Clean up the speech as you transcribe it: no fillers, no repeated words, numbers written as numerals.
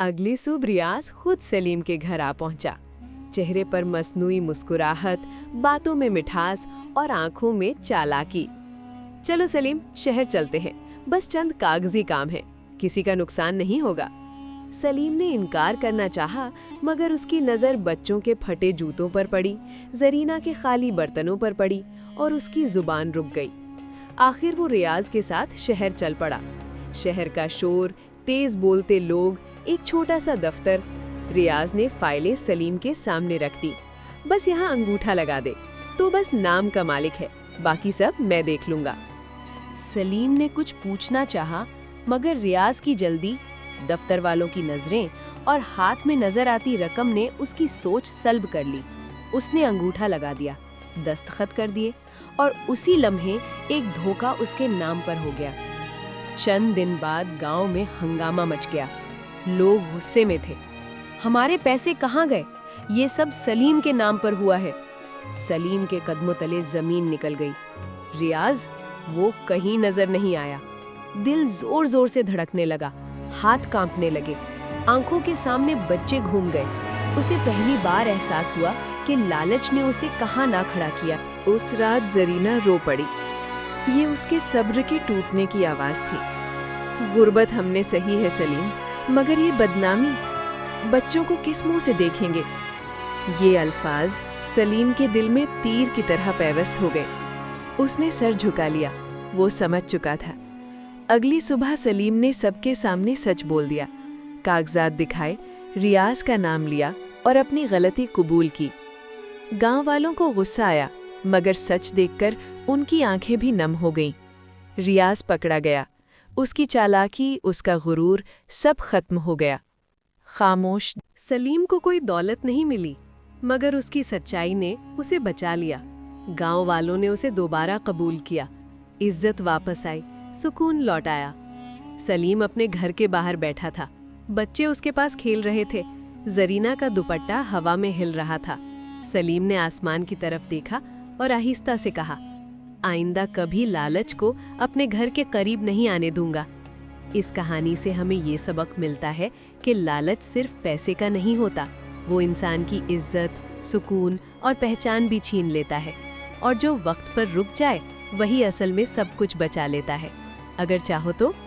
अगली सुबह रियाज खुद सलीम के घर आ पहुंचा। चेहरे पर मसनूई मुस्कुराहट, बातों में मिठास और आंखों में चालाकी। चलो सलीम, शहर चलते हैं, बस चंद कागजी काम है, किसी का नुकसान नहीं होगा। सलीम ने इनकार करना चाहा, मगर उसकी नज़र बच्चों के फटे जूतों पर पड़ी, जरीना के खाली बर्तनों पर पड़ी और उसकी जुबान रुक गई। आखिर वो रियाज के साथ शहर चल पड़ा। शहर का शोर, तेज बोलते लोग, एक छोटा सा दफ्तर। रियाज ने फाइलें सलीम के सामने रख दी। बस यहाँ अंगूठा लगा दे, तो बस नाम का मालिक है, बाकी सब मैं देख लूंगा। सलीम ने कुछ पूछना चाहा, मगर रियाज की जल्दी, दफ्तर वालों की नजरें और हाथ में नजर आती रकम ने उसकी सोच सल्ब कर ली। उसने अंगूठा लगा दिया, दस्तखत कर दिए और उसी लम्हे एक धोखा उसके नाम पर हो गया। चंद दिन बाद गांव में हंगामा मच गया। लोग गुस्से में थे। हमारे पैसे कहाँ गए? ये सब सलीम के नाम पर हुआ है। सलीम के कदमों तले जमीन निकल गई। रियाज, वो कहीं नजर नहीं आया। दिल जोर जोर से धड़कने लगा, हाथ कांपने लगे, आंखों के सामने बच्चे घूम गए। उसे पहली बार एहसास हुआ कि लालच ने उसे कहाँ ना खड़ा किया। उस रात जरीना रो पड़ी। ये उसके सब्र के टूटने की आवाज थी। गुर्बत हमने सही है सलीम, मगर ये बदनामी बच्चों को किस मुंह से देखेंगे? ये अल्फाज सलीम के दिल में तीर की तरह पैवस्त हो गए। उसने सर झुका लिया, वो समझ चुका था। अगली सुबह सलीम ने सबके सामने सच बोल दिया, कागजात दिखाए, रियाज का नाम लिया और अपनी गलती कबूल की। गांव वालों को गुस्सा आया, मगर सच देखकर उनकी आंखें भी नम हो गईं। रियाज पकड़ा गया, उसकी चालाकी, उसका गुरूर, सब खत्म हो गया। खामोश। सलीम को कोई दौलत नहीं मिली, मगर उसकी सच्चाई ने उसे बचा लिया। गांव वालों ने उसे दोबारा कबूल किया, इज्जत वापस आई, सुकून लौट आया। सलीम अपने घर के बाहर बैठा था, बच्चे उसके पास खेल रहे थे, जरीना का दुपट्टा हवा में हिल रहा था। सलीम ने आसमान की तरफ देखा और आहिस्ता से कहा, आइंदा कभी लालच को अपने घर के करीब नहीं आने दूंगा। इस कहानी से हमें ये सबक मिलता है कि लालच सिर्फ पैसे का नहीं होता, वो इंसान की इज्जत, सुकून और पहचान भी छीन लेता है, और जो वक्त पर रुक जाए वही असल में सब कुछ बचा लेता है। अगर चाहो तो